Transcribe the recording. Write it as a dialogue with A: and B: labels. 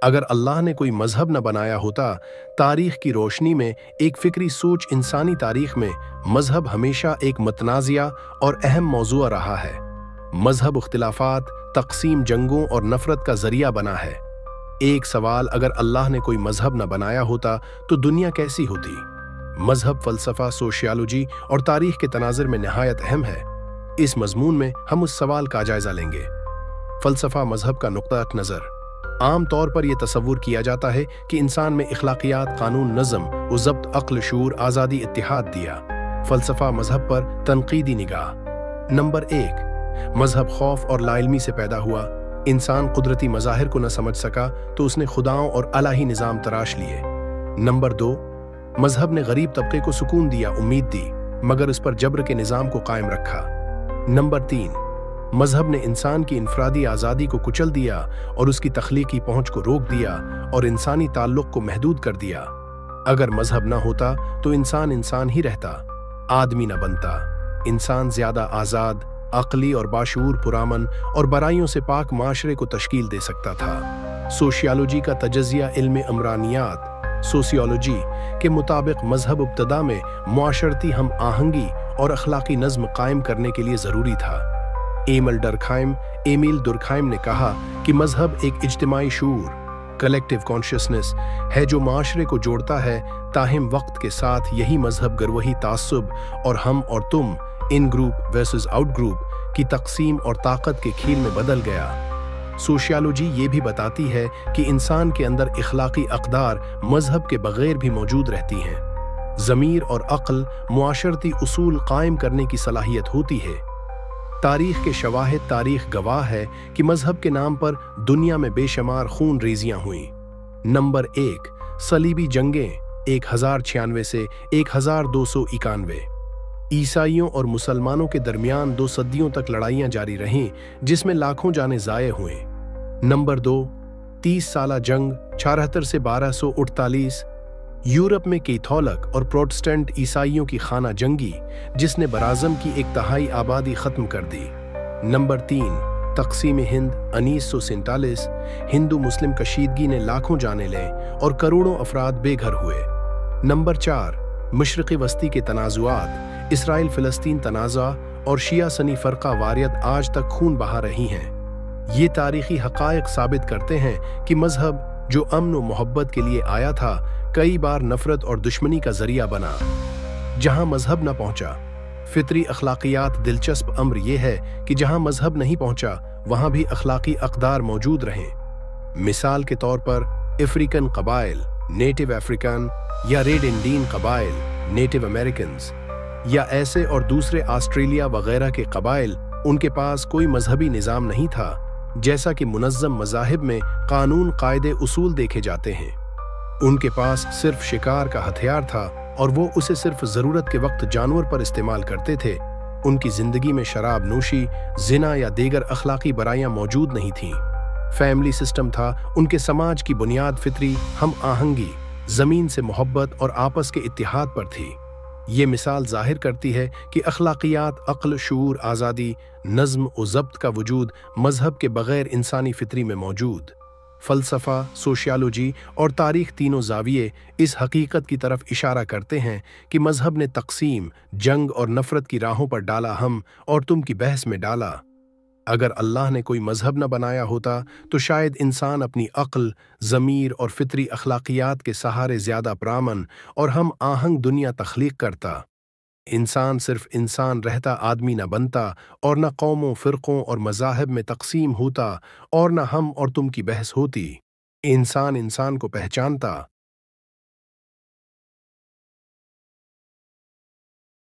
A: अगर अल्लाह ने कोई मजहब न बनाया होता, तारीख की रोशनी में एक फिक्री सोच इंसानी तारीख में मजहब हमेशा एक मतनाज़िया और अहम मौजूआ रहा है। मजहब इख्तिलाफात, तकसीम, जंगों और नफरत का जरिया बना है। एक सवाल, अगर अल्लाह ने कोई मजहब न बनाया होता तो दुनिया कैसी होती? मजहब फ़लसफ़ा, सोशियोलॉजी और तारीख के तनाज़ुर में नहायत अहम है। इस मजमून में हम उस सवाल का जायज़ा लेंगे। फ़लसफ़ा मजहब का नुक्ता नज़र। आम तौर पर यह तसव्वुर किया जाता है कि इंसान में इखलाकियात, कानून, नज़म व ज़ब्त, अक्ल, शूर, आज़ादी, इत्तिहाद दिया। फ़लसफ़ा मजहब पर तनक़ीदी निगाह। नंबर 1, मजहब खौफ और लाइल्मी से पैदा हुआ। इंसान कुदरती मज़ाहिर को न समझ सका तो उसने खुदाओं और अलाही निज़ाम तराश लिए। नंबर 2, मजहब ने गरीब तबके को सुकून दिया, उम्मीद दी, मगर उस पर जबर के निज़ाम को कायम रखा। नंबर 3, मजहब ने इंसान की इनफरादी आज़ादी को कुचल दिया और उसकी तख्लीकी पहुंच को रोक दिया और इंसानी ताल्लुक़ को महदूद कर दिया। अगर मजहब ना होता तो इंसान ही रहता, आदमी न बनता। इंसान ज़्यादा आज़ाद, अक़ली और बाशऊर, पुरामन और बराइयों से पाक माशरे को तश्कील दे सकता था। सोशियोलॉजी का तजज़िया इल्म अमरानियात, सोशियोलॉजी के मुताबिक मजहब इब्तदा में मुआशरती हम आहंगी और अखलाकी नज़्म कायम करने के लिए ज़रूरी था। एमिल दुरखाइम ने कहा कि मजहब एक इज्तिमाई शूर, कलेक्टिव कॉन्शियसनेस है जो माशरे को जोड़ता है। ताहिम वक्त के साथ यही मजहब गरवही तासुब और हम और तुम, इन ग्रुप वर्सेस आउट ग्रुप की तकसीम और ताकत के खेल में बदल गया। सोशियोलॉजी ये भी बताती है कि इंसान के अंदर इखलाकी अक़दार मजहब के बगैर भी मौजूद रहती हैं। ज़मीर और अक्ल, मुआशरती उसूल कायम करने की सलाहियत होती है। तारीख के शवाहिद, तारीख गवाह है कि मजहब के नाम पर दुनिया में बेशुमार खून रेजियां हुई। नंबर 1, सलीबी जंगें 1096 से 1291। ईसाइयों और मुसलमानों के दरमियान 2 सदियों तक लड़ाइयां जारी रहीं, जिसमें लाखों जाने ज़ाये हुए। नंबर 2, 30 साला जंग 76 से 1248। यूरोप में कैथोलिक और प्रोटेस्टेंट ईसाइयों की खाना जंगी, जिसने बराज़म की 1/3 आबादी ख़त्म कर दी। नंबर 3, तक़सीम हिंद 1947। हिंदू मुस्लिम कशीदगी ने लाखों जाने लें और करोड़ों अफराद बेघर हुए। नंबर 4, मशरिक़ी वस्ती के तनाज़ुआत, इसराइल फ़लस्तीन तनाज़ा और शिया सनी फ़रक़ा वारियत आज तक खून बहा रही हैं। ये तारीख़ी हक़ाइक़ साबित करते हैं कि मजहब जो अमन व मोहब्बत के लिए आया था, कई बार नफरत और दुश्मनी का जरिया बना। जहां मजहब न पहुंचा, फितरी अखलाकियात। दिलचस्प अम्र यह है कि जहां मजहब नहीं पहुंचा वहां भी अखलाकी अक़दार मौजूद रहें। मिसाल के तौर पर अफ्रीकन कबाइल, नेटिव अफ्रीकन, या रेड इंडियन कबाइल, नेटिव अमेरिकन्स, या ऐसे और दूसरे ऑस्ट्रेलिया वगैरह के कबाइल, उनके पास कोई मजहबी निज़ाम नहीं था। जैसा कि मुनज़्ज़म मज़ाहिब में कानून, कायदे, उसूल देखे जाते हैं, उनके पास सिर्फ शिकार का हथियार था और वो उसे सिर्फ ज़रूरत के वक्त जानवर पर इस्तेमाल करते थे। उनकी ज़िंदगी में शराब नोशी, ज़िना या दीगर अखलाकी बुराइयां मौजूद नहीं थीं। फैमिली सिस्टम था। उनके समाज की बुनियाद फितरी हम आहंगी, ज़मीन से मोहब्बत और आपस के इत्तिहाद पर थी। ये मिसाल ज़ाहिर करती है कि अखलाकियात, अक्ल, शूर, आज़ादी, नज़्म व ज़ब्त का वजूद मजहब के बग़ैर इंसानी फितरी में मौजूद। फ़लसफ़ा, सोशियोलॉजी और तारीख़ तीनों ज़ाविये इस हकीकत की तरफ इशारा करते हैं कि मजहब ने तकसीम, जंग और नफ़रत की राहों पर डाला हम और तुम की बहस में डाला। अगर अल्लाह ने कोई मजहब न बनाया होता तो शायद इंसान अपनी अक्ल, ज़मीर और फितरी अखलाकियात के सहारे ज़्यादा पुरअमन और हम आहंग दुनिया तख्लीक करता। इंसान सिर्फ इंसान रहता, आदमी न बनता, और न कौमों, फ़िरक़ों और मज़ाहिब में तकसीम होता, और न हम और तुम की बहस होती। इंसान इंसान को पहचानता।